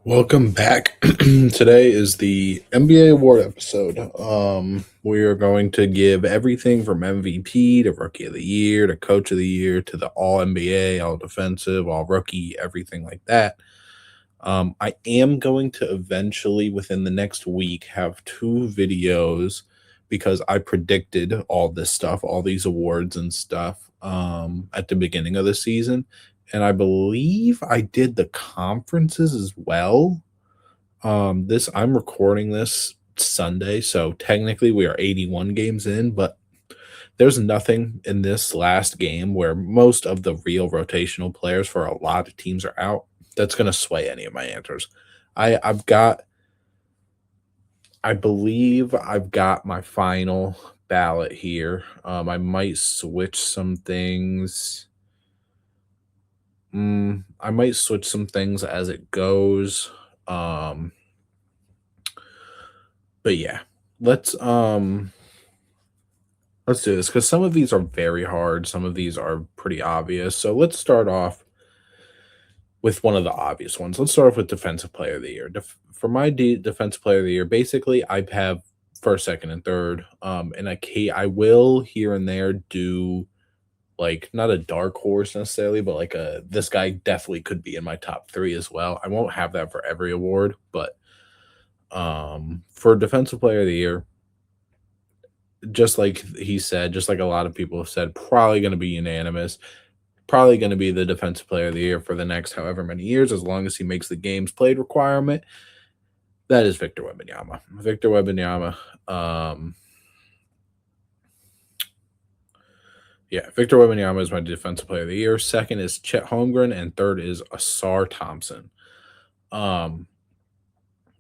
Welcome back. Today is the NBA award episode. We are going to give everything from MVP to Rookie of the Year to Coach of the Year to the All NBA, All Defensive, All Rookie, everything like that. I am going to eventually, within the next week, have two videos because I predicted all this stuff, all these awards and stuff, at the beginning of the season. And I believe I did the conferences as well. This I'm recording this Sunday, so technically we are 81 games in, but there's nothing in this last game where most of the real rotational players for a lot of teams are out that's going to sway any of my answers. I've got I believe I've got my final ballot here. I might switch some things. I might switch some things as it goes. Um, but yeah, let's um let's do this because some of these are very hard. Some of these are pretty obvious. So let's start off with one of the obvious ones. Let's start off with Defensive Player of the Year. For my Defensive Player of the Year, basically I have first, second, and third. And I will here and there do like not a dark horse necessarily, but like a this guy definitely could be in my top three as well. I won't have that for every award, but for Defensive Player of the Year, just like he said, just like a lot of people have said, probably going to be unanimous. Probably going to be the Defensive Player of the Year for the next however many years, as long as he makes the games played requirement. That is Victor Wembanyama. Victor Wembanyama. Victor Wembanyama is my Defensive Player of the Year. Second is Chet Holmgren, and third is Asar Thompson. Um,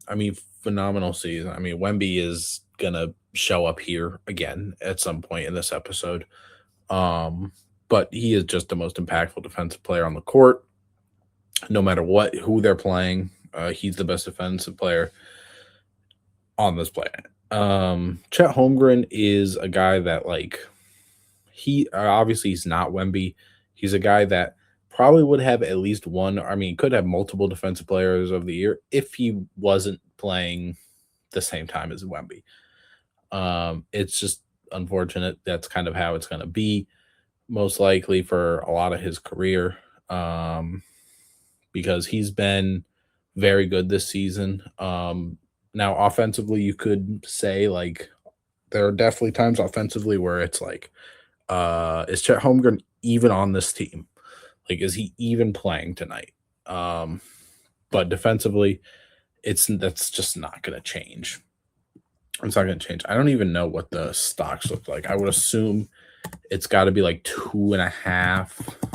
I mean, phenomenal season. I mean, Wemby is gonna show up here again at some point in this episode. But he is just the most impactful defensive player on the court. No matter who they're playing, he's the best defensive player on this planet. Chet Holmgren is a guy that he obviously he's not Wemby. He's a guy that probably would have at least one. I mean, could have multiple defensive players of the year if he wasn't playing the same time as Wemby. It's just unfortunate. That's kind of how it's going to be, most likely for a lot of his career, because he's been very good this season. Now, offensively, you could say like there are definitely times offensively where it's like, is Chet Holmgren even on this team? Like, is he even playing tonight? But defensively, that's just not going to change. It's not going to change. I don't even know what the stocks look like. I would assume it's got to be like 2.5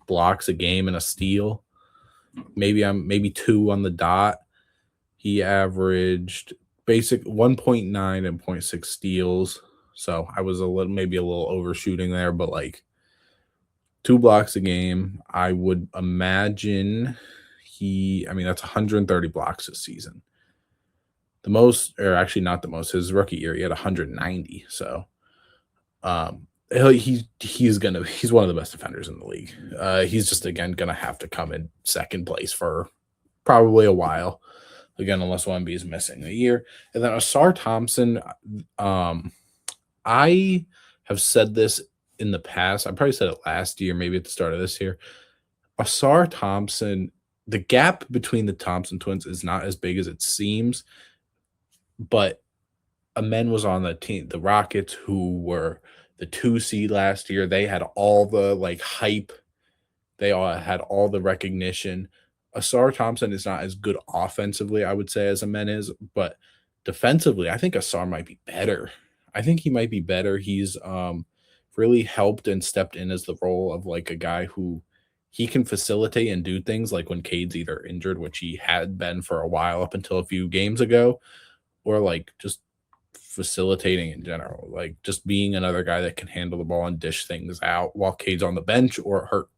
blocks a game and a steal. Maybe 2 on the dot. He averaged basic 1.9 and 0.6 steals. So I was maybe a little overshooting there, but like 2 blocks a game. I would imagine that's 130 blocks this season. The most, or actually not the most, his rookie year, he had 190. So he's one of the best defenders in the league. He's just again gonna have to come in second place for probably a while. Again, unless Wemby is missing a year. And then Asar Thompson, I have said this in the past. I probably said it last year, maybe at the start of this year. Asar Thompson, the gap between the Thompson twins is not as big as it seems, but Amen was on the team, the Rockets, who were the 2 seed last year. They had all the hype. They all had all the recognition. Asar Thompson is not as good offensively, I would say, as Amen is, but defensively, I think Asar might be better. I think he might be better. He's really helped and stepped in as the role of like a guy who he can facilitate and do things like when Cade's either injured, which he had been for a while up until a few games ago, or like just facilitating in general, like just being another guy that can handle the ball and dish things out while Cade's on the bench or hurt.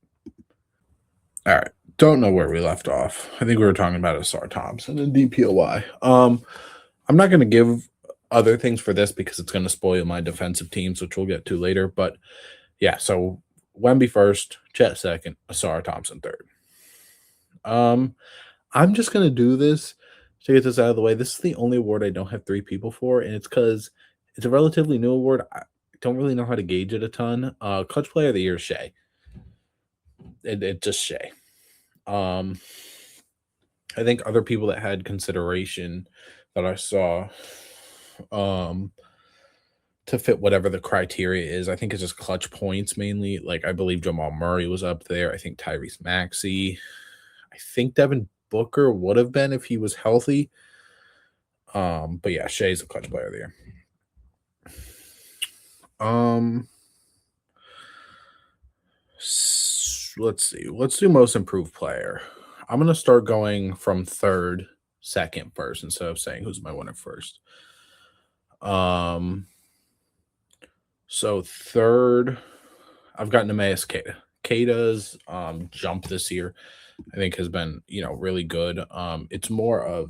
All right. Don't know where we left off. I think we were talking about Asar Thompson and DPOY. I'm not going to give other things for this because it's going to spoil my defensive teams, which we'll get to later. But yeah, so Wemby first, Chet second, Asar Thompson third. I'm just gonna do this to get this out of the way. This is the only award I don't have 3 people for, and it's because it's a relatively new award. I don't really know how to gauge it a ton. Clutch Player of the Year is Shea. It just Shea. Um, I think other people that had consideration that I saw, um, to fit whatever the criteria is, I think it's just clutch points mainly. Like, I believe Jamal Murray was up there. I think Tyrese Maxey. I think Devin Booker would have been if he was healthy. But yeah, Shea's a clutch player there. Um, let's see. Let's do most improved player. I'm gonna start going from third, second, first instead of saying who's my winner first. Um, so third, I've got Nemeas Keita. Keita's jump this year, I think, has been really good. It's more of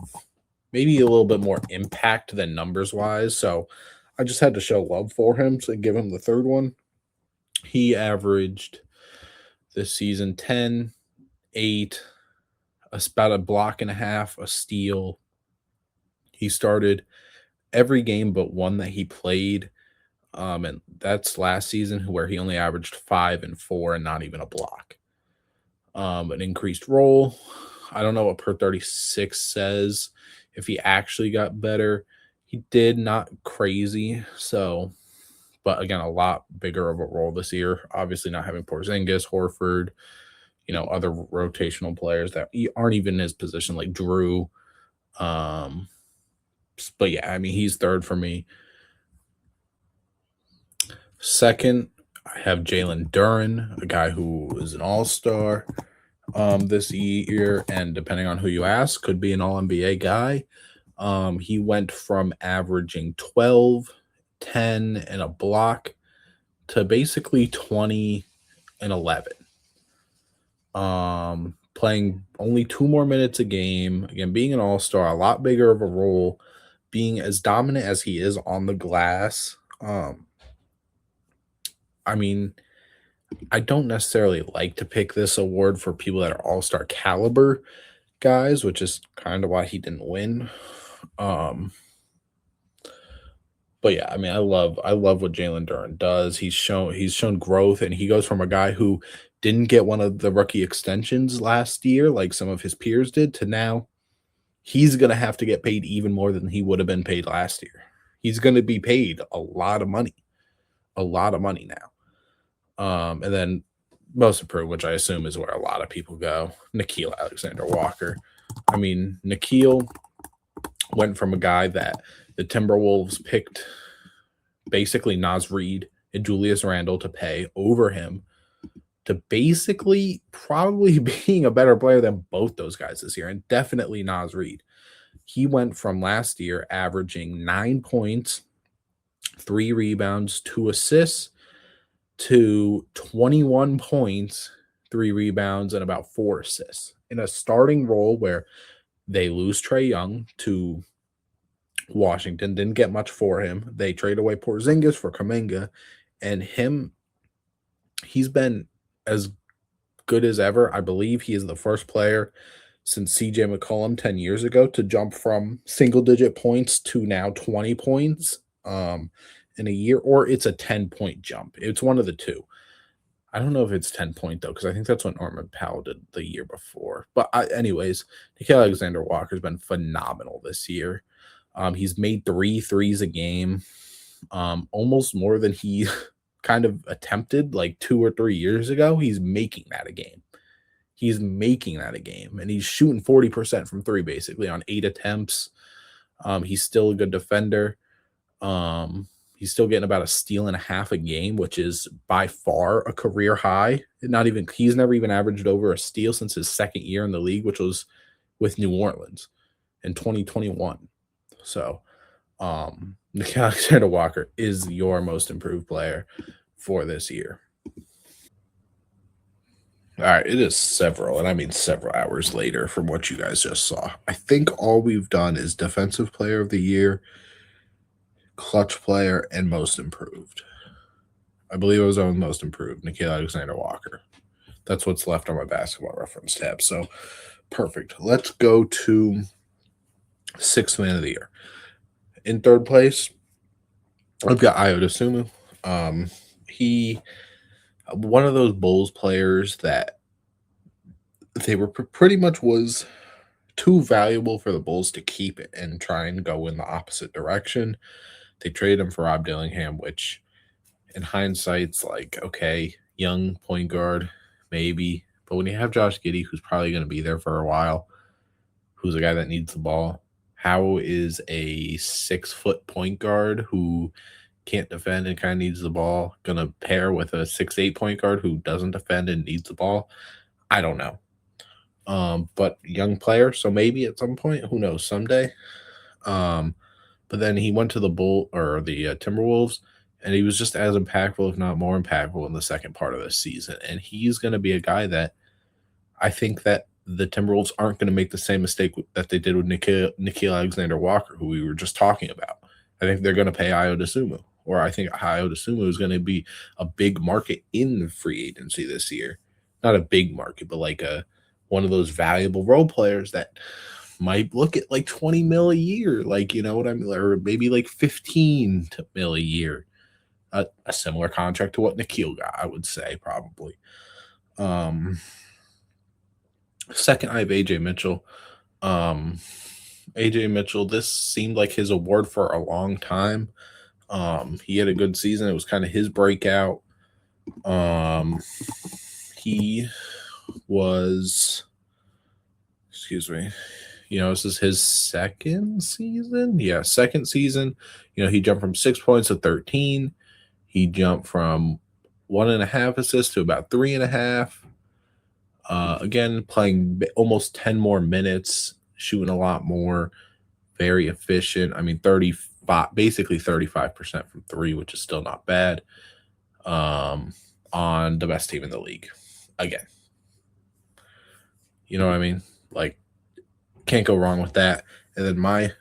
maybe a little bit more impact than numbers wise. So I just had to show love for him to give him the third one. He averaged this season 10, 8, about a block and a half, a steal. He started every game but one that he played. And that's last season where he only averaged 5 and 4 and not even a block. An increased role. I don't know what per 36 says. If he actually got better, he did not crazy. So, but again, a lot bigger of a role this year. Obviously, not having Porzingis, Horford, other rotational players that aren't even in his position, like Drew. Um, but yeah, I mean, he's third for me. Second, I have Jalen Duren, a guy who is an all star this year, and depending on who you ask, could be an all NBA guy. He went from averaging 12, 10, and a block to basically 20 and 11. Playing only 2 more minutes a game. Again, being an all-star, a lot bigger of a role, being as dominant as he is on the glass. I mean, I don't necessarily like to pick this award for people that are all-star caliber guys, which is kind of why he didn't win. Um, but yeah, I mean, I love what Jalen Duren does. He's shown growth, and he goes from a guy who didn't get one of the rookie extensions last year, like some of his peers did, to now he's gonna have to get paid even more than he would have been paid last year. He's gonna be paid a lot of money now. And then most improved, which I assume is where a lot of people go, Nikhil Alexander Walker. I mean, Nikhil went from a guy that the Timberwolves picked basically Naz Reid and Julius Randle to pay over him to basically probably being a better player than both those guys this year, and definitely Naz Reid. He went from last year averaging 9 points, 3 rebounds, 2 assists to 21 points, 3 rebounds, and about 4 assists in a starting role where they lose Trae Young to Washington. Didn't get much for him. They trade away Porzingis for Kaminga, and he's been as good as ever. I believe he is the first player since CJ McCollum 10 years ago to jump from single digit points to now 20 points in a year, or it's a 10-point jump. It's one of the two. I don't know if it's 10-point though, because I think that's what Norman Powell did the year before. But anyways, Nikhil Alexander Walker's been phenomenal this year. He's made 3 threes a game, almost more than he kind of attempted like 2 or 3 years ago. He's making that a game. He's making that a game, and he's shooting 40% from three basically on 8 attempts. He's still a good defender. He's still getting about a steal and a half a game, which is by far a career high. He's never even averaged over a steal since his second year in the league, which was with New Orleans in 2021. So, Nikhil Alexander Walker is your most improved player for this year. All right, it is several, and I mean several hours later from what you guys just saw. I think all we've done is defensive player of the year, clutch player, and most improved. I believe it was on most improved, Nikhil Alexander Walker. That's what's left on my basketball reference tab. So Perfect. Let's go to sixth man of the year. In third place, I've got Ayo Dosunmu. He one of those Bulls players that they were pretty much was too valuable for the Bulls to keep it and try and go in the opposite direction. They traded him for Rob Dillingham, which in hindsight's like, okay, young point guard, maybe. But when you have Josh Giddey, who's probably going to be there for a while, who's a guy that needs the ball, how is a 6-foot point guard who can't defend and kind of needs the ball going to pair with a 6'8" point guard who doesn't defend and needs the ball? I don't know. But young player, so maybe at some point, who knows, someday. But then he went to the Timberwolves, and he was just as impactful, if not more impactful, in the second part of the season. And he's going to be a guy that I think that the Timberwolves aren't going to make the same mistake that they did with Nickeil Alexander-Walker, who we were just talking about. I think they're going to pay Ayo Dosunmu, or I think Ayo Dosunmu is going to be a big market in free agency this year. Not a big market, but like one of those valuable role players that might look at like 20 mil a year, like, you know what I mean, or maybe like 15 mil a year. A similar contract to what Nickeil got, I would say, probably. Second, I have AJ Mitchell. AJ Mitchell, this seemed like his award for a long time. He had a good season. It was kind of his breakout. He was, excuse me, this is his second season. Yeah, second season. He jumped from 6 points to 13. He jumped from 1.5 assists to about 3.5. Again, playing almost 10 more minutes, shooting a lot more, very efficient. I mean, basically 35% from three, which is still not bad. On the best team in the league. Again. You know what I mean? Like, can't go wrong with that. And then my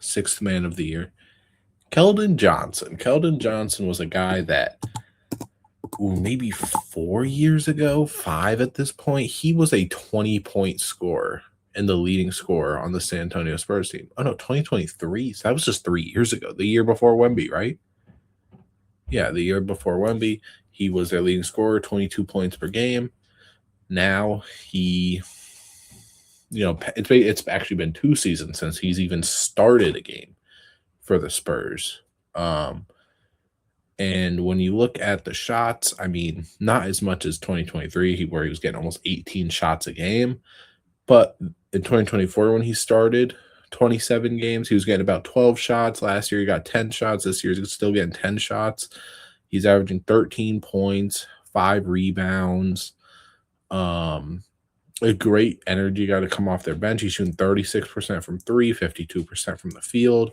sixth man of the year, Keldon Johnson. Keldon Johnson was a guy that maybe 4 years ago, 5 at this point, he was a 20-point scorer and the leading scorer on the San Antonio Spurs team. Oh, no, 2023. So that was just 3 years ago, the year before Wemby, right? Yeah, the year before Wemby, he was their leading scorer, 22 points per game. Now he, it's actually been 2 seasons since he's even started a game for the Spurs. And when you look at the shots, I mean, not as much as 2023, where he was getting almost 18 shots a game. But in 2024, when he started 27 games, he was getting about 12 shots. Last year, he got 10 shots. This year, he's still getting 10 shots. He's averaging 13 points, 5 rebounds. A great energy guy to come off their bench. He's shooting 36% from three, 52% from the field.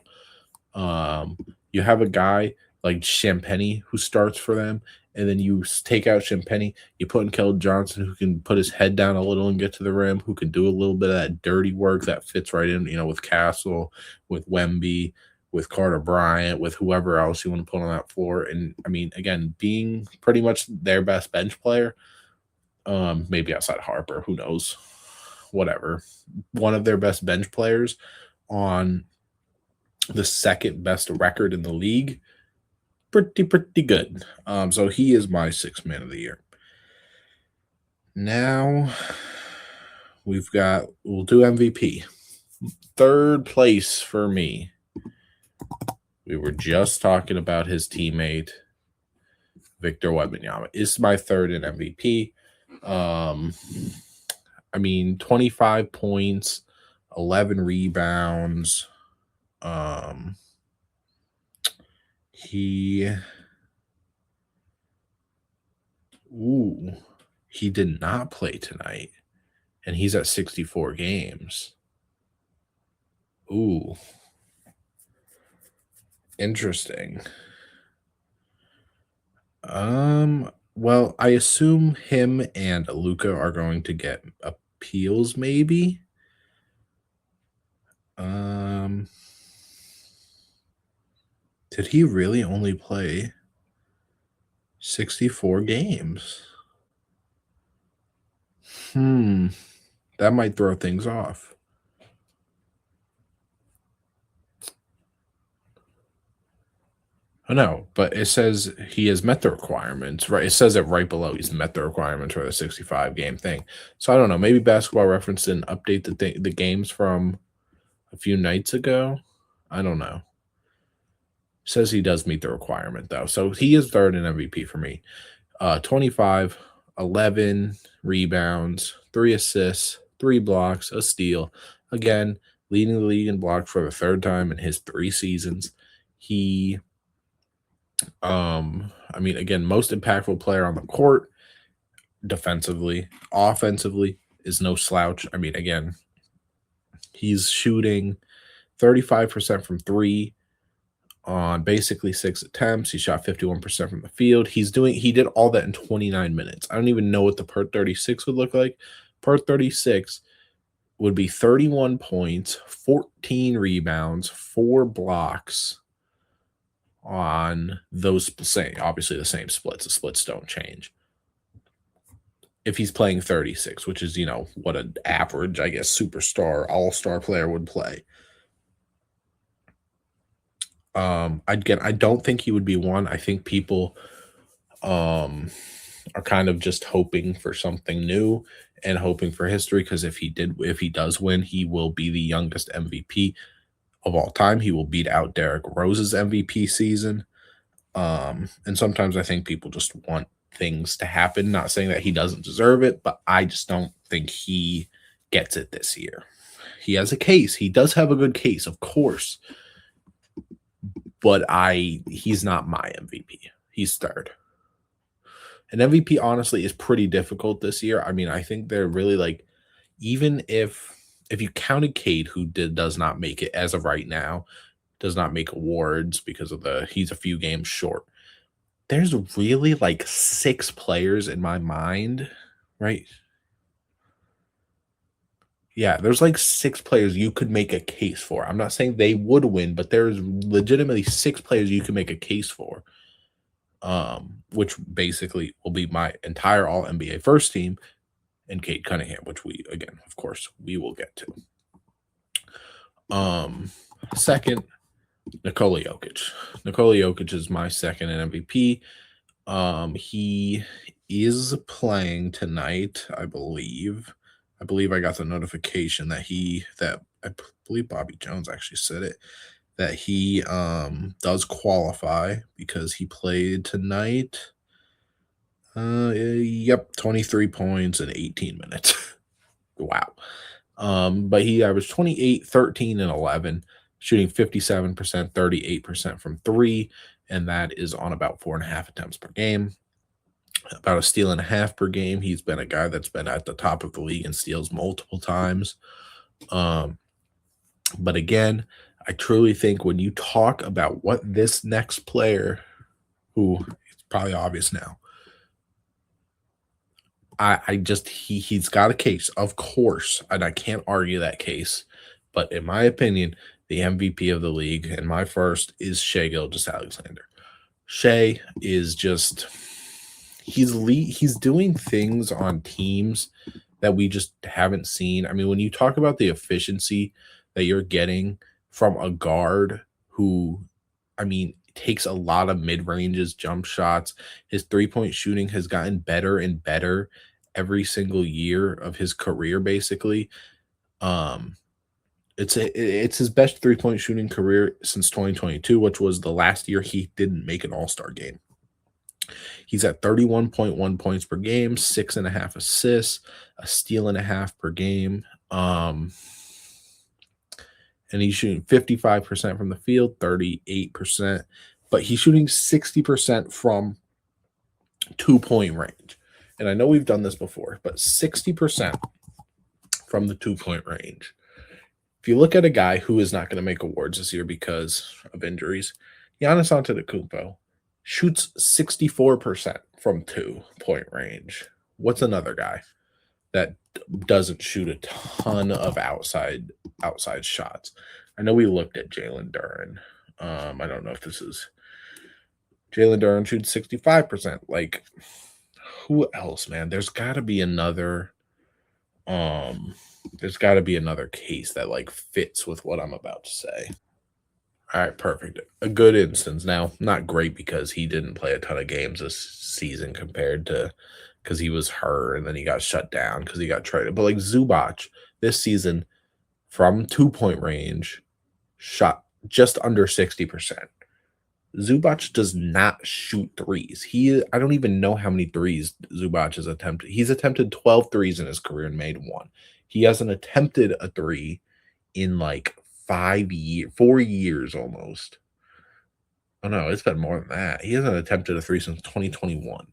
You have a guy like Champagnie who starts for them, and then you take out Champagnie, you put in Keldon Johnson, who can put his head down a little and get to the rim, who can do a little bit of that dirty work that fits right in, with Castle, with Wemby, with Carter Bryant, with whoever else you want to put on that floor. And, I mean, again, being pretty much their best bench player, maybe outside Harper, who knows, whatever. One of their best bench players on the second best record in the league. Pretty good. So he is my sixth man of the year. Now we'll do MVP. Third place for me. We were just talking about his teammate, Victor Wembanyama. Is my third in MVP. I mean, 25 points, 11 rebounds. He did not play tonight, and he's at 64 games. Interesting. Well, I assume him and Luka are going to get appeals, maybe. Did he really only play 64 games? That might throw things off. I know, but it says he has met the requirements, right? It says it right below. He's met the requirements for the 65 game thing. So I don't know. Maybe Basketball Reference didn't update the games from a few nights ago. I don't know. Says he does meet the requirement though. So he is third in MVP for me. 25, 11 rebounds, 3 assists, 3 blocks, a steal. Again, leading the league in blocks for the third time in his 3 seasons. He I mean, again, most impactful player on the court defensively. Offensively is no slouch. I mean, again, he's shooting 35% from three on basically 6 attempts. He shot 51% from the field. He did all that in 29 minutes. I don't even know what the per 36 would look like. Per 36 would be 31 points, 14 rebounds, 4 blocks on those same, obviously the same splits. The splits don't change. If he's playing 36, which is, what an average, I guess, superstar, all-star player would play. I don't think he would be one. I think people are kind of just hoping for something new and hoping for history, because if he does win, he will be the youngest MVP of all time. He will beat out Derrick Rose's MVP season. And sometimes I think people just want things to happen. Not saying that he doesn't deserve it, but I just don't think he gets it this year. He has a case. He does have a good case, of course. But he's not my MVP. He's third. And MVP, honestly, is pretty difficult this year. I mean, I think they're really even if you counted Cade, who does not make it as of right now, does not make awards because of he's a few games short. There's really 6 players in my mind, right? Yeah, there's 6 players you could make a case for. I'm not saying they would win, but there's legitimately 6 players you can make a case for. Which basically will be my entire all NBA first team and Cade Cunningham, which we, again, of course, we will get to. Second, Nikola Jokic. Nikola Jokic is my second in MVP. He is playing tonight, I believe. I believe I got the notification that I believe Bobby Jones actually said it, that he does qualify because he played tonight. Yep, 23 points in 18 minutes. Wow. But he averaged 28, 13, and 11, shooting 57%, 38% from three, and that is on about 4.5 attempts per game. About a steal and a half per game. He's been a guy that's been at the top of the league in steals multiple times. But again, I truly think when you talk about what this next player, who it's probably obvious now, he's got a case, of course, and I can't argue that case. But in my opinion, the MVP of the league, and my first, is Shai Gilgeous-Alexander. Shai is just he's doing things on teams that we just haven't seen. I mean, when you talk about the efficiency that you're getting from a guard who, I mean, takes a lot of mid-ranges, jump shots, his three-point shooting has gotten better and better every single year of his career, basically. It's his best three-point shooting career since 2022, which was the last year he didn't make an All-Star game. He's at 31.1 points per game, 6.5 assists, a steal and a half per game. And he's shooting 55% from the field, 38%, but he's shooting 60% from 2-point range. And I know we've done this before, but 60% from the 2-point range. If you look at a guy who is not going to make awards this year because of injuries, Giannis Antetokounmpo shoots 64% from 2-point range. What's another guy that doesn't shoot a ton of outside shots? I know we looked at Jalen Duren. I don't know if this is Jalen Duren shoots 65%. Who else, man? There's got to be another Um, there's got to be another case that like fits with what I'm about to say. All right, perfect. A good instance. Now, not great because he didn't play a ton of games this season compared to because he was hurt and then he got shut down because he got traded. But like Zubac this season from 2 point range shot just under 60%. Zubac does not shoot threes. I don't even know how many threes Zubac has attempted. He's attempted 12 threes in his career and made one. He hasn't attempted a three in like 4 years almost. Oh no, it's been more than that. He hasn't attempted a three since 2021.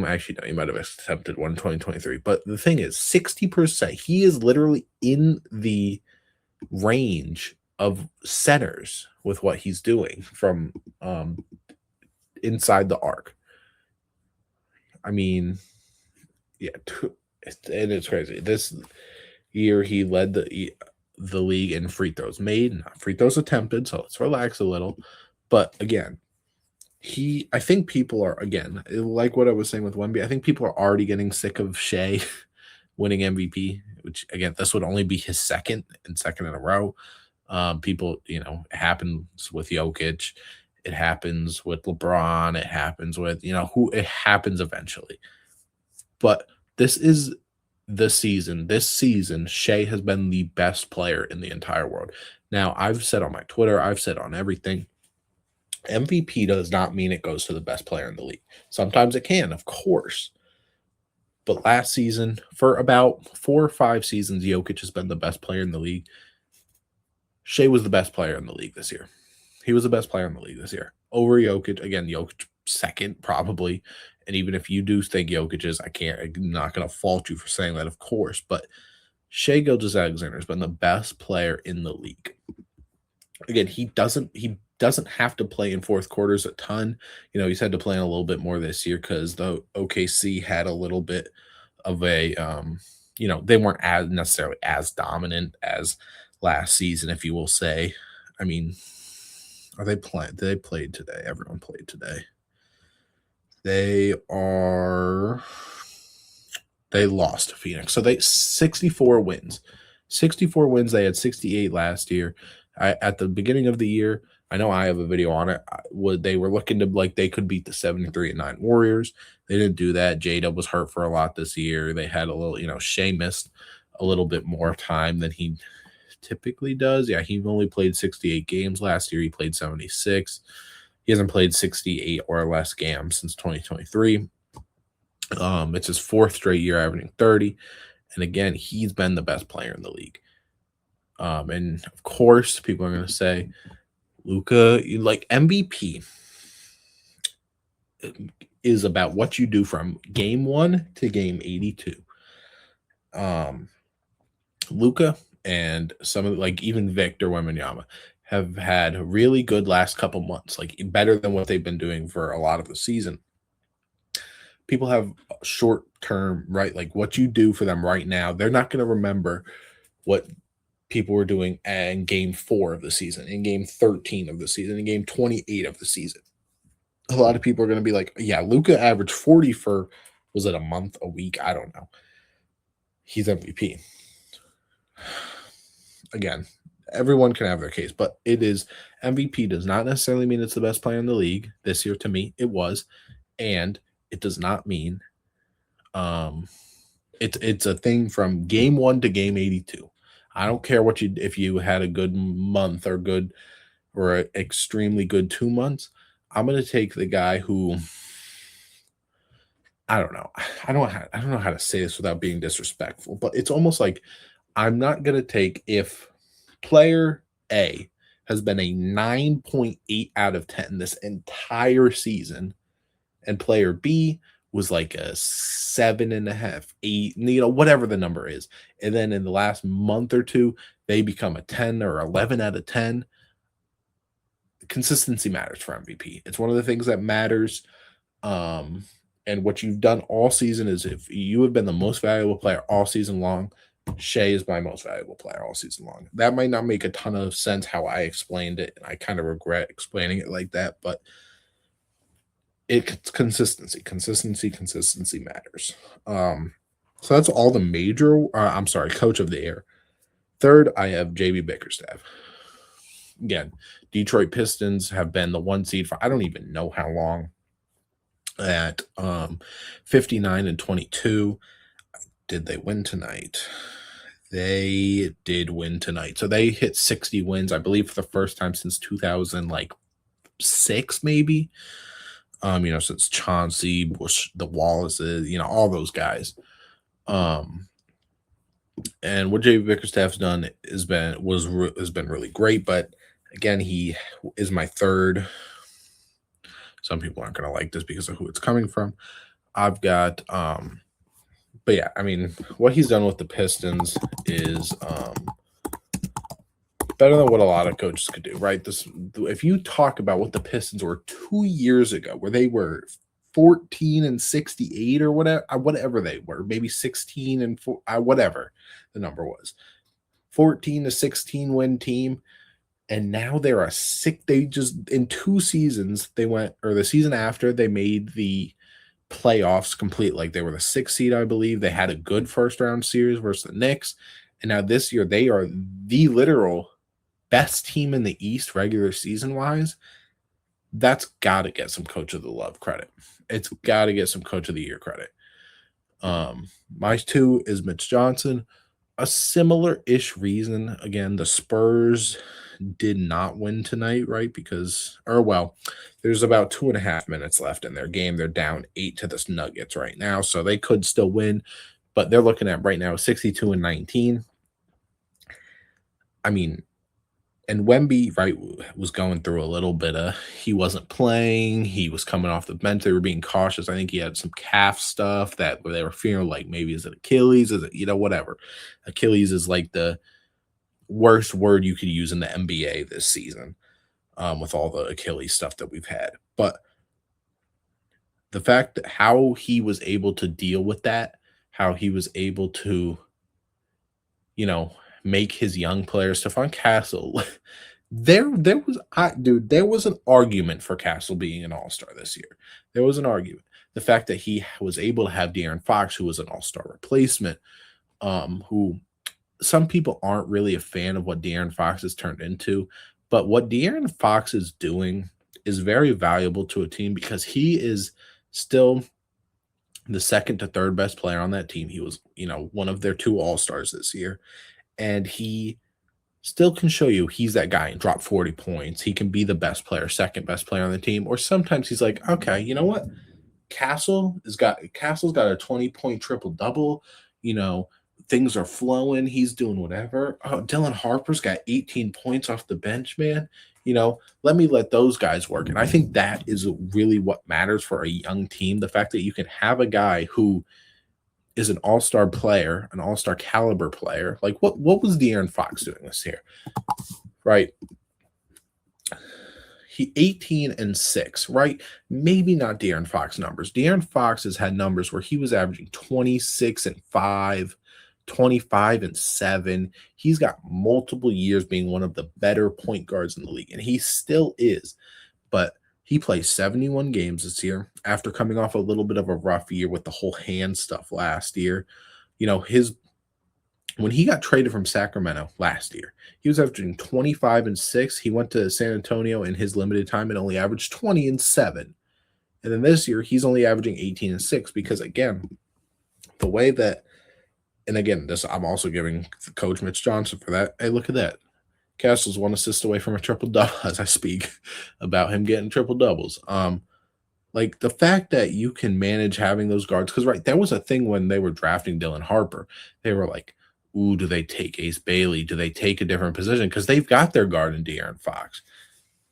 Actually, no, he might have attempted one in 2023. But the thing is, 60%. He is literally in the range of centers with what he's doing from inside the arc. I mean, yeah, and it's crazy. This year he led the league in free throws made, not free throws attempted. So let's relax a little. But again, I think people are again like what I was saying with Wemby. I think people are already getting sick of Shea winning MVP, which again, this would only be his second in a row. People, it happens with Jokic, it happens with LeBron, it happens with who it happens eventually. But this is the season. This season, Shea has been the best player in the entire world. Now, I've said on my Twitter, I've said on everything, MVP does not mean it goes to the best player in the league. Sometimes it can, of course. But last season, for about 4 or 5 seasons, Jokic has been the best player in the league. Shea was the best player in the league this year. He was the best player in the league this year. Over Jokic, again, Jokic second, probably. And even if you do think Jokic is, I'm not going to fault you for saying that, of course. But Shea Gilgeous-Alexander has been the best player in the league. Again, he doesn't have to play in fourth quarters a ton. He's had to play in a little bit more this year because the OKC had a little bit of a, they weren't as necessarily as dominant as last season, if you will say. I mean, are they playing? They played today. Everyone played today. They lost to Phoenix. So 64 wins. 64 wins. They had 68 last year. At the beginning of the year, I know I have a video on it. They were looking to like they could beat the 73-9 Warriors. They didn't do that. Jada was hurt for a lot this year. They had a little, Shea missed a little bit more time than he typically does. Yeah, he only played 68 games last year. He played 76. He hasn't played 68 or less games since 2023. It's his 4th straight year averaging 30. And again, he's been the best player in the league. And of course, people are going to say, Luka, like MVP is about what you do from game 1 to game 82. Luka and some of like even Victor Wembanyama have had a really good last couple months, like better than what they've been doing for a lot of the season. People have short term, right? Like what you do for them right now, they're not going to remember what people were doing in game 4 of the season, in game 13 of the season, in game 28 of the season. A lot of people are going to be like, yeah, Luka averaged 40 for, was it a month, a week? I don't know. He's MVP. Again, everyone can have their case, but it is MVP does not necessarily mean it's the best player in the league. This year, to me, it was. And it does not mean it's a thing from game 1 to game 82. I don't care if you had a good month or an extremely good 2 months. I'm going to take the guy who I don't know. I don't know how to say this without being disrespectful, but it's almost like I'm not going to take if player A has been a 9.8 out of 10 this entire season and player B was like a 7.5, 8, whatever the number is. And then in the last month or two, they become a 10 or 11 out of 10. Consistency matters for MVP. It's one of the things that matters. And what you've done all season is if you have been the most valuable player all season long, Shea is my most valuable player all season long. That might not make a ton of sense how I explained it, and I kind of regret explaining it like that, but it's consistency. Consistency matters. So that's all the major. I'm sorry, coach of the year. Third, I have JB Bickerstaff. Again, Detroit Pistons have been the one seed for I don't even know how long at 59-22. Did they win tonight? They did win tonight. So they hit 60 wins, I believe, for the first time since 2006, maybe. Since Chauncey, Bush, the Wallaces, all those guys. And what JB Bickerstaff's done has been really great. But again, he is my third. Some people aren't going to like this because of who it's coming from. I've got, but yeah, I mean, what he's done with the Pistons is better than what a lot of coaches could do, right? If you talk about what the Pistons were 2 years ago, where they were 14-68 or whatever they were, maybe 16-4, whatever the number was, 14-16 win team. And now they're they just in 2 seasons, the season after they made the playoffs complete. Like they were the 6th seed, I believe. They had a good first round series versus the Knicks. And now this year they are the literal best team in the East regular season wise. That's got to get some coach of the love credit. It's got to get some coach of the year credit. My 2 is Mitch Johnson. A similar-ish reason. Again, the Spurs did not win tonight, right? There's about 2.5 minutes left in their game. They're down 8 to the Nuggets right now, so they could still win, but they're looking at right now 62-19. I mean, and Wemby, right, was going through a little bit of, he wasn't playing. He was coming off the bench. They were being cautious. I think he had some calf stuff where they were fearing, like, maybe is it Achilles? Is it, whatever. Achilles is like the worst word you could use in the NBA this season with all the Achilles stuff that we've had. But the fact that how he was able to deal with that, how he was able to, make his young players. Stephon Castle, there was an argument for Castle being an all-star this year. There was an argument. The fact that he was able to have De'Aaron Fox, who was an all-star replacement, who some people aren't really a fan of what De'Aaron Fox has turned into, but what De'Aaron Fox is doing is very valuable to a team because he is still the second to third best player on that team. He was, one of their 2 all-stars this year. And he still can show you he's that guy and drop 40 points. He can be the best player, second best player on the team. Or sometimes he's like, okay, you know what? Castle's got a 20-point triple-double. Things are flowing. He's doing whatever. Oh, Dylan Harper's got 18 points off the bench, man. Let those guys work. And I think that is really what matters for a young team. The fact that you can have a guy who is an all-star player, an all-star caliber player. Like what was De'Aaron Fox doing this year? Right. He 18-6, right? Maybe not De'Aaron Fox numbers. De'Aaron Fox has had numbers where he was averaging 26-5, 25-7. He's got multiple years being one of the better point guards in the league, and he still is. But he plays 71 games this year after coming off a little bit of a rough year with the whole hand stuff last year. When he got traded from Sacramento last year, he was averaging 25-6. He went to San Antonio in his limited time and only averaged 20-7. And then this year, he's only averaging 18-6 because, again, the way that, and again, I'm also giving Coach Mitch Johnson for that. Hey, look at that. Castle's 1 assist away from a triple-double as I speak about him getting triple-doubles. Like the fact that you can manage having those guards, because, right, that was a thing when they were drafting Dylan Harper. They were like, ooh, do they take Ace Bailey? Do they take a different position? Because they've got their guard in De'Aaron Fox.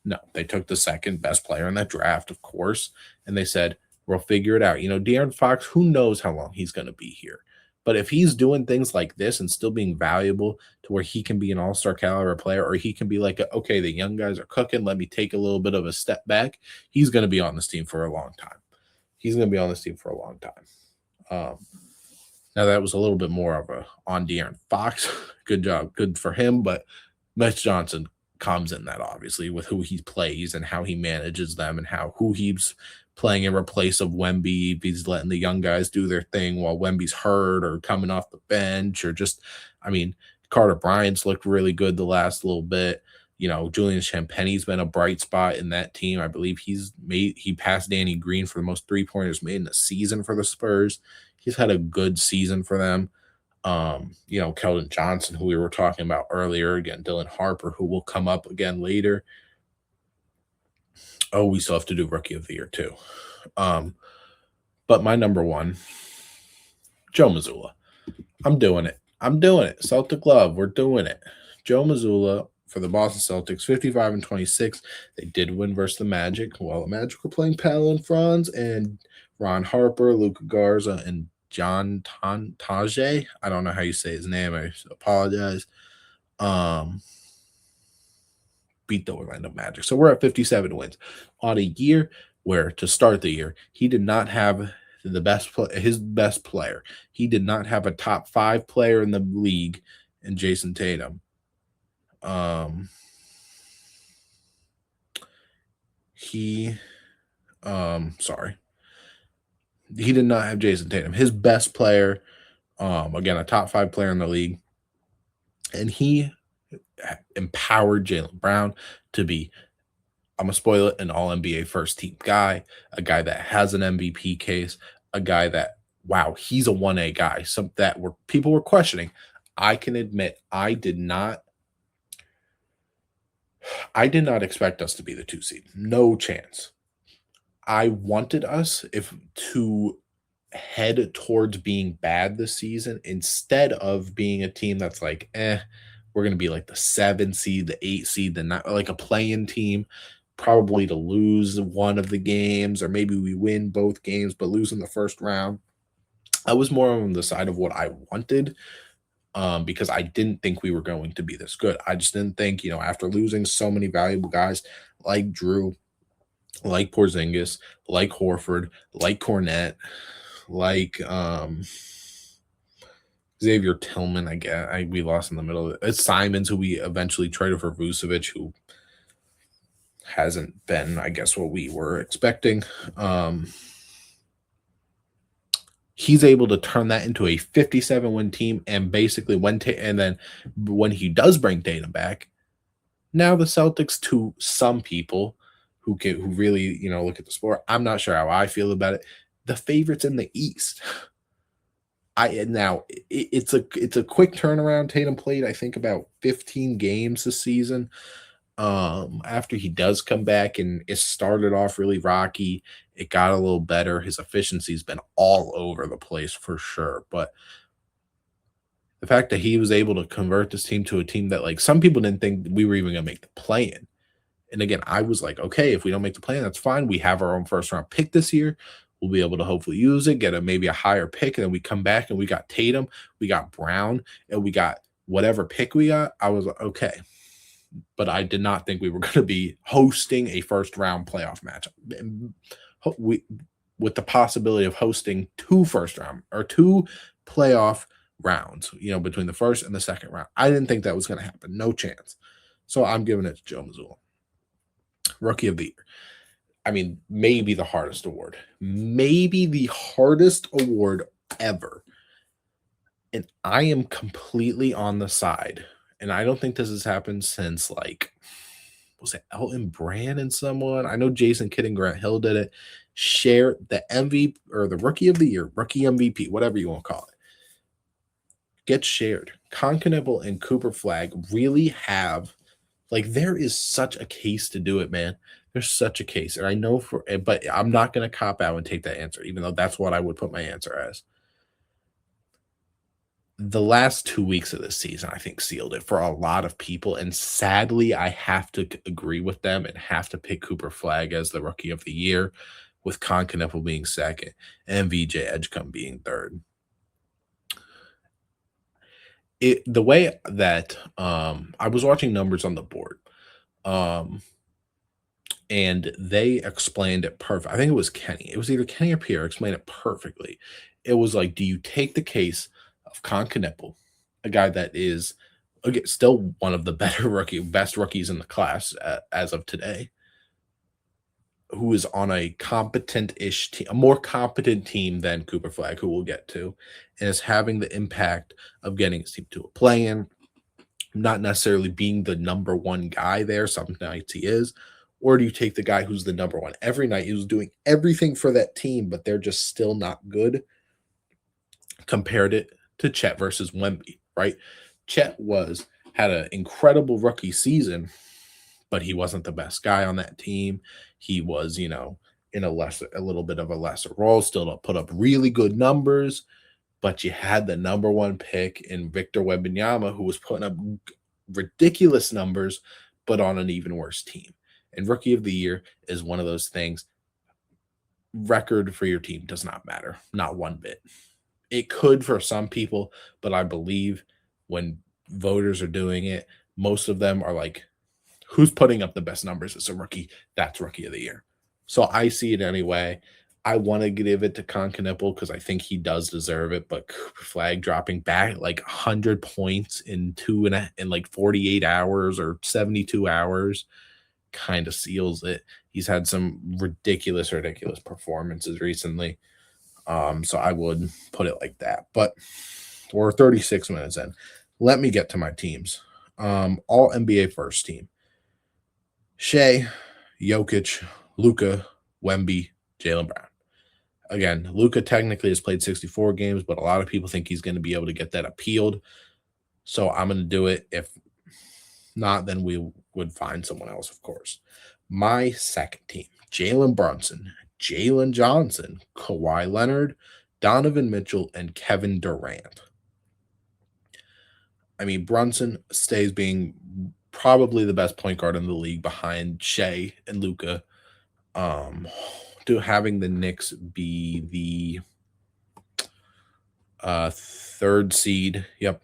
No, they took the second best player in that draft, of course, and they said, we'll figure it out. De'Aaron Fox, who knows how long he's going to be here. But if he's doing things like this and still being valuable to where he can be an all-star caliber player, or he can be like, okay, the young guys are cooking, let me take a little bit of a step back, he's going to be on this team for a long time. Now that was a little bit more of a on De'Aaron Fox. Good job. Good for him. But Mitch Johnson comes in that, obviously, with who he plays and how he manages them and who he's playing in replace of Wemby. If he's letting the young guys do their thing while Wemby's hurt or coming off the bench, or just, I mean, Carter Bryant's looked really good the last little bit. Julian Champagne's been a bright spot in that team. I believe he passed Danny Green for the most 3-pointers made in the season for the Spurs. He's had a good season for them. Keldon Johnson, who we were talking about earlier, again, Dylan Harper, who will come up again later. Oh, we still have to do Rookie of the Year too. But my number one, Joe Mazzulla. I'm doing it. Celtic love. We're doing it. Joe Mazzulla for the Boston Celtics, 55-26. They did win versus the Magic. While the Magic were playing Paolo and Franz and Ron Harper, Luka Garza, and John Tajay. I don't know how you say his name. I apologize. Beat the Orlando Magic. So we're at 57 wins on a year where, to start the year, he did not have his best player. He did not have a top 5 player in the league in Jason Tatum. He did not have Jason Tatum. His best player, again, a top 5 player in the league, and he empowered Jaylen Brown to be, I'm going to spoil it, an all-NBA first-team guy, a guy that has an MVP case, a guy that, wow, he's a 1A guy, something that people were questioning. I can admit I did not expect us to be the 2 seed. No chance. I wanted us to head towards being bad this season instead of being a team that's like, we're going to be like the 7 seed, the 8 seed, like a play-in team, probably to lose one of the games, or maybe we win both games but lose in the first round. I was more on the side of what I wanted, because I didn't think we were going to be this good. I just didn't think, after losing so many valuable guys like Drew, like Porzingis, like Horford, like Cornette, like Xavier Tillman, I guess we lost in the middle. It's Simons, who we eventually traded for Vucevic, who hasn't been, I guess, what we were expecting. He's able to turn that into a 57-win team, and basically and then when he does bring Tatum back, now the Celtics, to some people who really look at the sport, I'm not sure how I feel about it, the favorites in the East. It's a quick turnaround. Tatum played, I think, about 15 games this season. After he does come back, and it started off really rocky, it got a little better. His efficiency's been all over the place for sure, but the fact that he was able to convert this team to a team that, like, some people didn't think we were even gonna make the play-in. And again, I was like, okay, if we don't make the play-in, that's fine. We have our own first-round pick this year. We'll be able to hopefully use it, get maybe a higher pick, and then we come back and we got Tatum, we got Brown, and we got whatever pick we got. I was like, okay. But I did not think we were going to be hosting a first-round playoff matchup with the possibility of hosting 2 first-round or 2 playoff rounds, between the first and the second round. I didn't think that was going to happen. No chance. So I'm giving it to Joe Mazzulla. Rookie of the Year. I mean, maybe the hardest award. Maybe the hardest award ever. And I am completely on the side. And I don't think this has happened since, like, was it Elton Brand and someone? I know Jason Kidd and Grant Hill did it. Share the MVP or the Rookie of the Year, Rookie MVP, whatever you want to call it, gets shared. Conconnable and Cooper Flag really have, like, there is such a case to do it, man. There's such a case. And I know but I'm not going to cop out and take that answer, even though that's what I would put my answer as. The last 2 weeks of this season, I think, sealed it for a lot of people. And sadly, I have to agree with them and have to pick Cooper Flag as the Rookie of the Year, with Conconnable being second and VJ Edgecombe being third. The way that I was watching numbers on the board, and they explained it perfect. I think it was Kenny. It was either Kenny or Pierre explained it perfectly. It was like, do you take the case of Conconnable, a guy that is, again, still one of the best rookies in the class as of today, who is on a competent-ish team, a more competent team than Cooper Flag, who we'll get to, and is having the impact of getting his team to a play-in, not necessarily being the number one guy there. Some nights he is. Or do you take the guy who's the number one every night, who's doing everything for that team, but they're just still not good? Compared it to Chet versus Wemby, right? Chet had an incredible rookie season, but he wasn't the best guy on that team. He was, in a little bit of a lesser role, still to put up really good numbers, but you had the number one pick in Victor Wembanyama, who was putting up ridiculous numbers, but on an even worse team. And Rookie of the Year is one of those things. Record for your team does not matter, not one bit. It could for some people, but I believe when voters are doing it, most of them are like, who's putting up the best numbers as a rookie? That's Rookie of the Year. So I see it anyway. I want to give it to Concanipple because I think he does deserve it, but Cooper Flag dropping back like 100 points in like 48 hours or 72 hours kind of seals it. He's had some ridiculous performances recently. So I would put it like that. But we're 36 minutes in. Let me get to my teams. All NBA first team. Shea, Jokic, Luka, Wemby, Jaylen Brown. Again, Luka technically has played 64 games, but a lot of people think he's going to be able to get that appealed. So I'm going to do it. If not, then we would find someone else, of course. My second team, Jalen Brunson, Jalen Johnson, Kawhi Leonard, Donovan Mitchell, and Kevin Durant. I mean, Brunson stays being probably the best point guard in the league behind Shea and Luka. Having the Knicks be the third seed. Yep.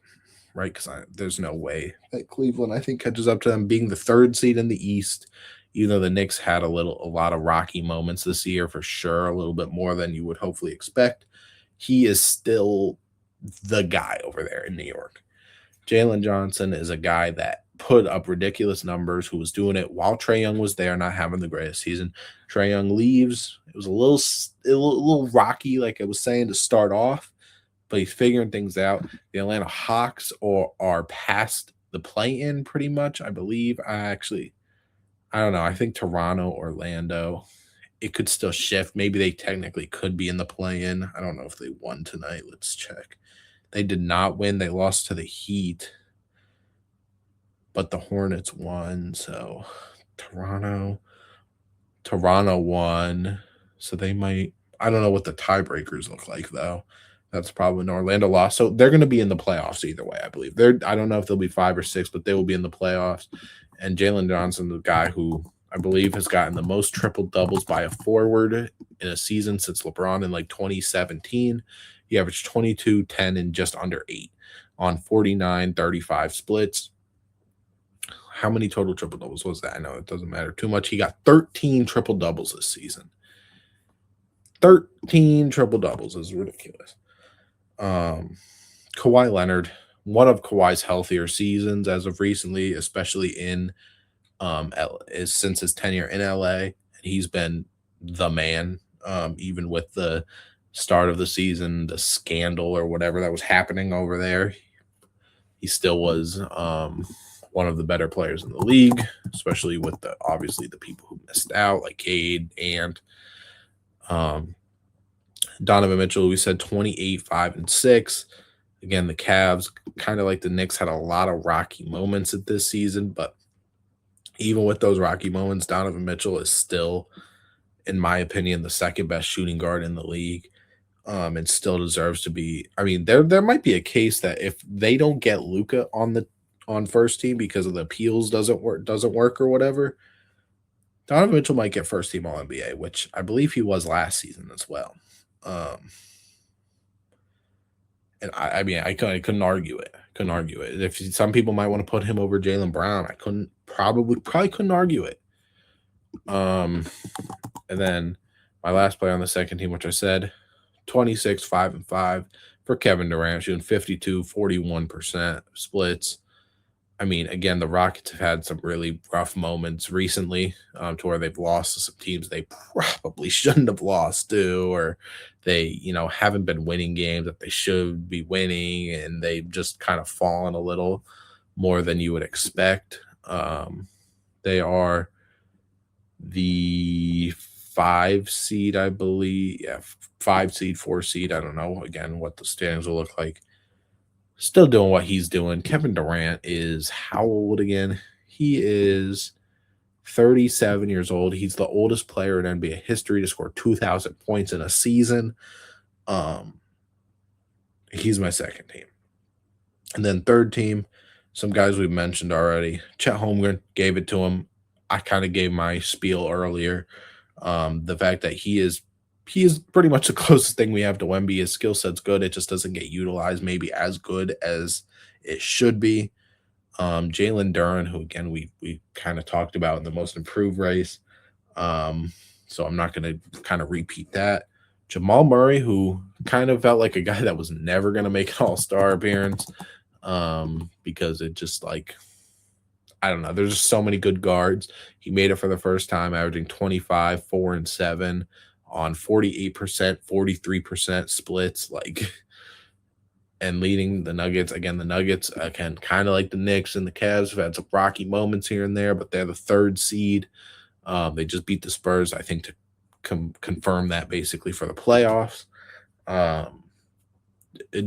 Right, because there's no way that Cleveland, I think, catches up to them being the third seed in the East. Even though the Knicks had a lot of rocky moments this year for sure, a little bit more than you would hopefully expect, he is still the guy over there in New York. Jalen Johnson is a guy that put up ridiculous numbers, who was doing it while Trae Young was there, not having the greatest season. Trae Young leaves. It was a little rocky, like I was saying, to start off, but he's figuring things out. The Atlanta Hawks are past the play-in pretty much, I believe. I don't know. I think Toronto, Orlando, it could still shift. Maybe they technically could be in the play-in. I don't know if they won tonight. Let's check. They did not win. They lost to the Heat, but the Hornets won. So Toronto won. So they might – I don't know what the tiebreakers look like, though. That's probably an Orlando loss. So they're going to be in the playoffs either way, I believe. I don't know if they'll be 5 or 6, but they will be in the playoffs. And Jalen Johnson, the guy who I believe has gotten the most triple-doubles by a forward in a season since LeBron in like 2017. He averaged 22, 10, and just under 8 on 49, 35 splits. How many total triple-doubles was that? I know it doesn't matter too much. He got 13 triple-doubles this season. 13 triple-doubles is ridiculous. Kawhi Leonard, one of Kawhi's healthier seasons as of recently, especially since his tenure in LA. He's been the man, even with the start of the season, the scandal or whatever that was happening over there. He still was one of the better players in the league, especially with obviously the people who missed out, like Cade and Donovan Mitchell. We said 28, 5, and 6. Again, the Cavs, kind of like the Knicks, had a lot of rocky moments at this season, but even with those rocky moments, Donovan Mitchell is still, in my opinion, the second best shooting guard in the league, and still deserves to be. I mean, there might be a case that if they don't get Luka on first team because of the appeals doesn't work or whatever, Donovan Mitchell might get first team All NBA, which I believe he was last season as well. And I mean, I couldn't argue it. If some people might want to put him over Jaylen Brown, I probably couldn't argue it. And then my last player on the second team, which I said 26, 5, and 5 for Kevin Durant, shooting 52, 41% splits. I mean, again, the Rockets have had some really rough moments recently, to where they've lost to some teams they probably shouldn't have lost to, or they, haven't been winning games that they should be winning, and they've just kind of fallen a little more than you would expect. They are the 5 seed, I believe. Yeah, 5 seed, 4 seed. I don't know again what the standings will look like. Still doing what he's doing. Kevin Durant is how old again? He is 37 years old. He's the oldest player in NBA history to score 2,000 points in a season. Um, he's my second team. And then third team, some guys we've mentioned already. Chet Holmgren, gave it to him. I kind of gave my spiel earlier. The fact that he is pretty much the closest thing we have to Wemby. His skill set's good. It just doesn't get utilized maybe as good as it should be. Jalen Duren, who again we kind of talked about in the most improved race. So I'm not going to kind of repeat that. Jamal Murray, who kind of felt like a guy that was never going to make an All-Star appearance, because it just like I don't know. There's just so many good guards. He made it for the first time, averaging 25, 4, and 7 on 48%, 43% splits, like, and leading the Nuggets. Again, the Nuggets, again, kind of like the Knicks and the Cavs, have had some rocky moments here and there, but they're the 3rd seed. They just beat the Spurs, I think, to confirm that basically for the playoffs. Um,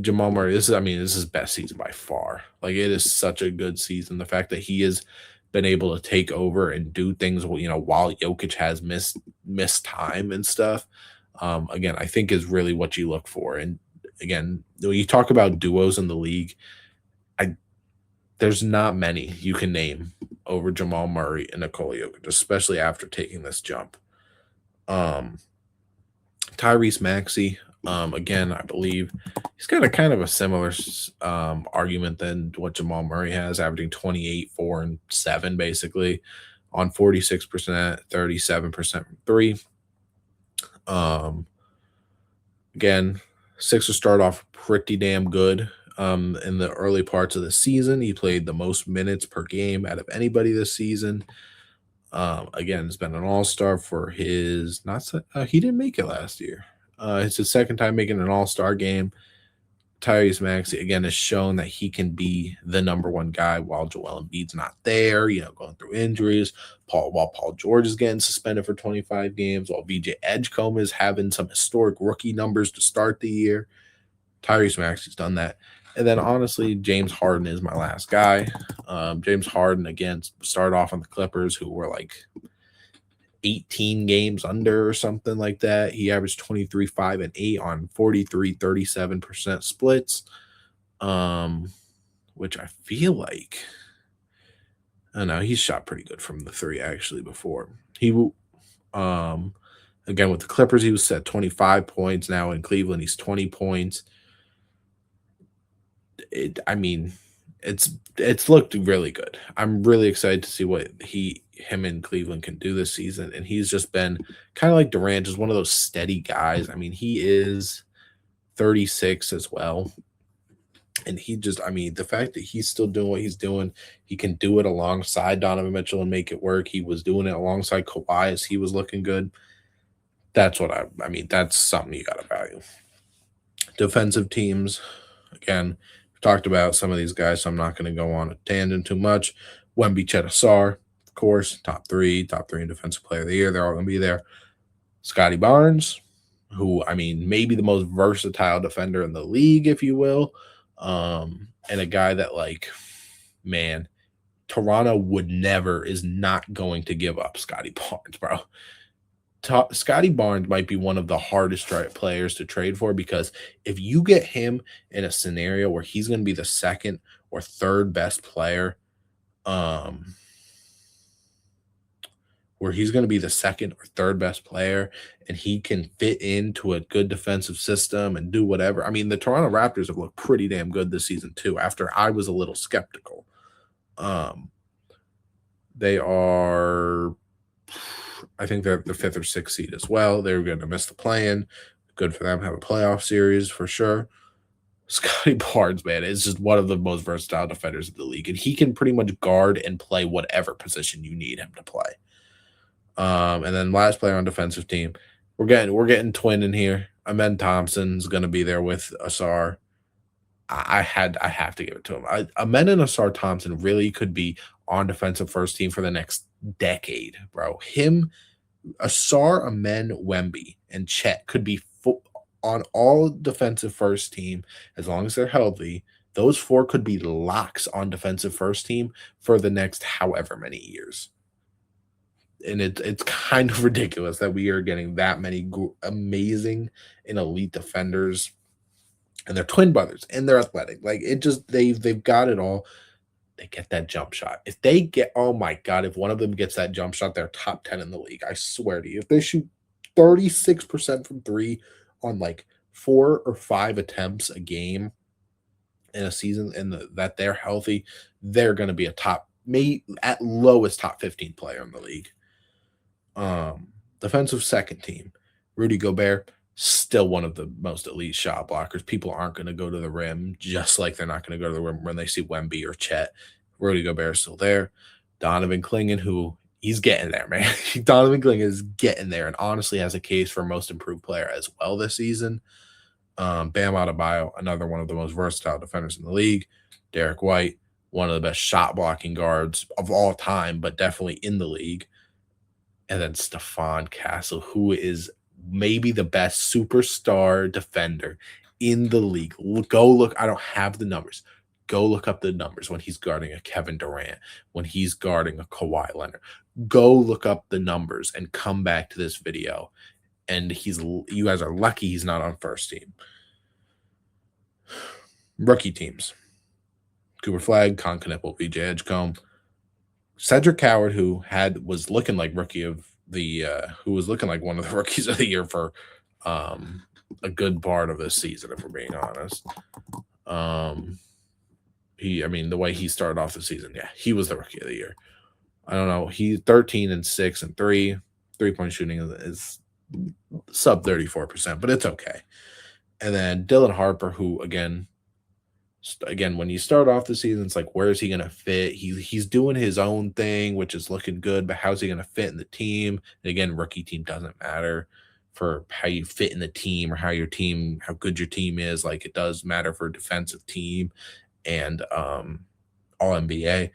Jamal Murray, this is his best season by far. Like, it is such a good season. The fact that he has been able to take over and do things, while Jokic has missed time and stuff. Again, I think is really what you look for. And again, when you talk about duos in the league, there's not many you can name over Jamal Murray and Nikola Jokic, especially after taking this jump. Tyrese Maxey, again, I believe he's got a kind of a similar argument than what Jamal Murray has, averaging 28, 4, and 7, basically, on 46%, 37% from 3. Again, Sixers start off pretty damn good. In the early parts of the season, he played the most minutes per game out of anybody this season. Again, has been an all-star for his he didn't make it last year. It's his second time making an all-star game. Tyrese Maxey, again, has shown that he can be the number one guy while Joel Embiid's not there, going through injuries. While Paul George is getting suspended for 25 games, while VJ Edgecombe is having some historic rookie numbers to start the year. Tyrese Maxey's done that. And then, honestly, James Harden is my last guy. James Harden, again, started off on the Clippers, who were like 18 games under or something like that. He averaged 23, 5, and 8 on 43, 37% splits, which I feel like, I don't know, he's shot pretty good from the 3, actually, before. Again, with the Clippers, he was set 25 points. Now in Cleveland, he's 20 points. It's looked really good. I'm really excited to see what him and Cleveland can do this season. And he's just been kind of like Durant, just one of those steady guys. He is 36 as well. And the fact that he's still doing what he's doing, he can do it alongside Donovan Mitchell and make it work. He was doing it alongside Kawhi as he was looking good. That's what that's something you got to value. Defensive teams, again, talked about some of these guys, so I'm not going to go on a tangent too much. Wemby, Chet, Ausar, of course, top three in Defensive Player of the Year. They're all going to be there. Scotty Barnes, who, maybe the most versatile defender in the league, if you will. And a guy that, Toronto is not going to give up Scotty Barnes, bro. Scotty Barnes might be one of the hardest players to trade for, because if you get him in a scenario where he's going to be the second or third best player, and he can fit into a good defensive system and do whatever. The Toronto Raptors have looked pretty damn good this season too, after I was a little skeptical. They are, I think they're the 5th or 6th seed as well. They're going to miss the play-in. Good for them. Have a playoff series for sure. Scotty Barnes, man, is just one of the most versatile defenders in the league, and he can pretty much guard and play whatever position you need him to play. And then last player on defensive team, we're getting twin in here. Amen Thompson's going to be there with Asar. I have to give it to him. Amen and Asar Thompson really could be on defensive first team for the next decade, bro. Him, Asar, Amen, Wemby, and Chet could be on all defensive first team as long as they're healthy. Those four could be locks on defensive first team for the next however many years. And it's kind of ridiculous that we are getting that many amazing and elite defenders, and they're twin brothers and they're athletic. Like it just they've got it all. They get that jump shot. If they get, oh my god, if one of them gets that jump shot, they're top 10 in the league. I swear to you. If they shoot 36% from three on like 4 or 5 attempts a game in a season, and that they're healthy, they're going to be a top, maybe at lowest top 15 player in the league. Defensive second team, Rudy Gobert, still one of the most elite shot blockers. People aren't going to go to the rim, just like they're not going to go to the rim when they see Wemby or Chet. Rudy Gobert is still there. Donovan Clingan, who he's getting there, man. Donovan Clingan is getting there, and honestly has a case for most improved player as well this season. Bam Adebayo, another one of the most versatile defenders in the league. Derek White, one of the best shot blocking guards of all time, but definitely in the league. And then Stephon Castle, who is maybe the best superstar defender in the league. Go look. I don't have the numbers. Go look up the numbers when he's guarding a Kevin Durant, when he's guarding a Kawhi Leonard. Go look up the numbers and come back to this video. And you guys are lucky he's not on first team. Rookie teams. Cooper Flag, Con Knipple, VJ Edgecombe. Cedric Coward, who was looking like rookie of the who was looking like one of the rookies of the year for a good part of this season, if we're being honest. The way he started off the season, yeah, he was the rookie of the year. I don't know. He's 13 and 6 and 3. 3-point shooting is sub 34%, but it's okay. And then Dylan Harper, who again, when you start off the season, it's like, where is he going to fit? He's doing his own thing, which is looking good, but how's he going to fit in the team? And again, rookie team doesn't matter for how you fit in the team or how good your team is. Like, it does matter for a defensive team and all NBA.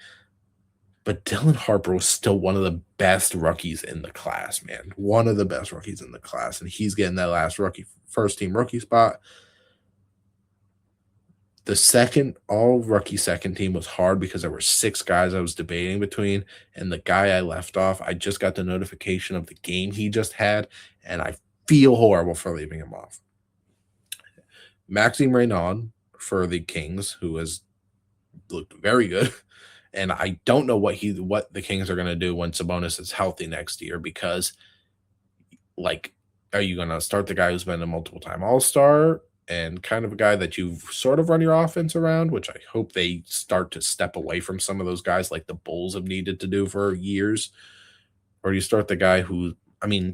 But Dylan Harper was still one of the best rookies in the class, man. One of the best rookies in the class. And he's getting that last first team rookie spot. The second team was hard because there were 6 guys I was debating between, and the guy I left off, I just got the notification of the game he just had, and I feel horrible for leaving him off. Maxime Reynaud for the Kings, who has looked very good, and I don't know what the Kings are going to do when Sabonis is healthy next year, because, like, are you going to start the guy who's been a multiple-time All-Star and kind of a guy that you've sort of run your offense around, which I hope they start to step away from some of those guys like the Bulls have needed to do for years? Or you start the guy who,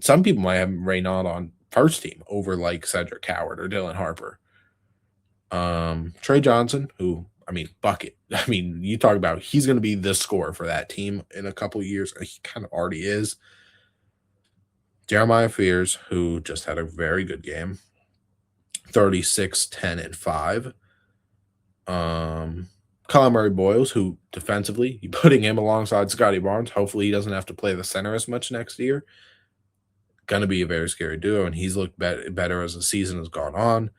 some people might have Reynaud on first team over like Cedric Coward or Dylan Harper. Trey Johnson, who, bucket. You talk about he's going to be the scorer for that team in a couple of years. He kind of already is. Jeremiah Fears, who just had a very good game. 36, 10, and 5. Colin Murray Boyles, who defensively, you're putting him alongside Scotty Barnes. Hopefully he doesn't have to play the center as much next year. Going to be a very scary duo, and he's looked better as the season has gone on.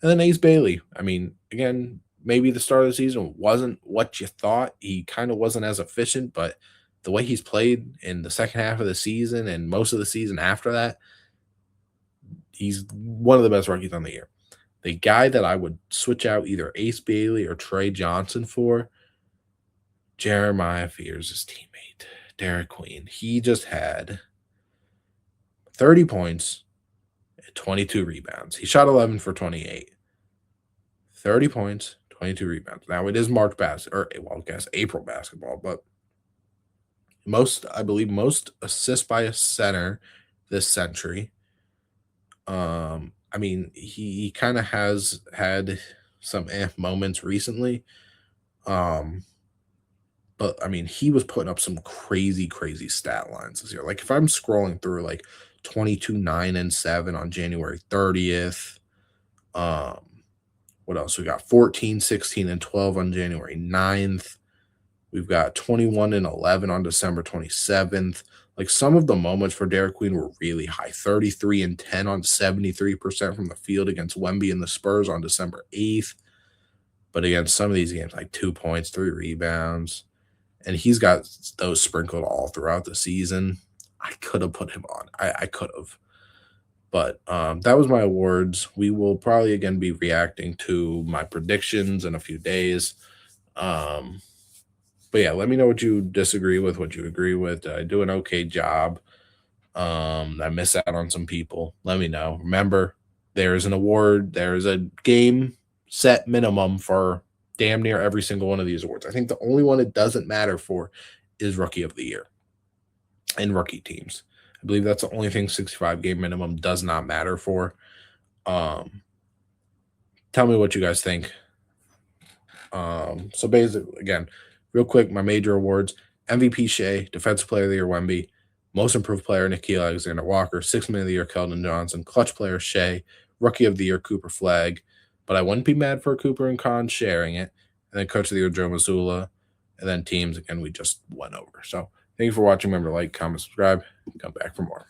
And then Ace Bailey. Again, maybe the start of the season wasn't what you thought. He kind of wasn't as efficient, but the way he's played in the second half of the season and most of the season after that, he's one of the best rookies on the year. The guy that I would switch out either Ace Bailey or Trey Johnson for, Jeremiah Fears' teammate, Derek Queen. He just had 30 points and 22 rebounds. He shot 11 for 28. 30 points, 22 rebounds. Now, it is marked April basketball, but I believe most assists by a center this century. He kind of has had some moments recently. But I mean, he was putting up some crazy, crazy stat lines this year. Like if I'm scrolling through like 22, 9, and 7 on January 30th. Um, what else? We got 14, 16, and 12 on January 9th. We've got 21 and 11 on December 27th. Like some of the moments for Derek Queen were really high. 33 and 10 on 73% from the field against Wemby and the Spurs on December 8th. But against some of these games, like 2 points, 3 rebounds. And he's got those sprinkled all throughout the season. I could have put him on. I could have. But that was my awards. We will probably again be reacting to my predictions in a few days. But yeah, let me know what you disagree with, what you agree with. Did I do an okay job? I miss out on some people. Let me know. Remember, there is an award, there is a game set minimum for damn near every single one of these awards. I think the only one it doesn't matter for is Rookie of the Year and rookie teams. I believe that's the only thing 65 game minimum does not matter for. Tell me what you guys think. So basically, again, real quick, my major awards: MVP Shea, Defensive Player of the Year Wemby, Most Improved Player Nickeil Alexander-Walker, Sixth Man of the Year Keldon Johnson, Clutch Player Shea, Rookie of the Year Cooper Flagg. But I wouldn't be mad for Cooper and Con sharing it. And then Coach of the Year Joe Mazzulla. And then teams, again, we just went over. So thank you for watching. Remember to like, comment, subscribe, come back for more.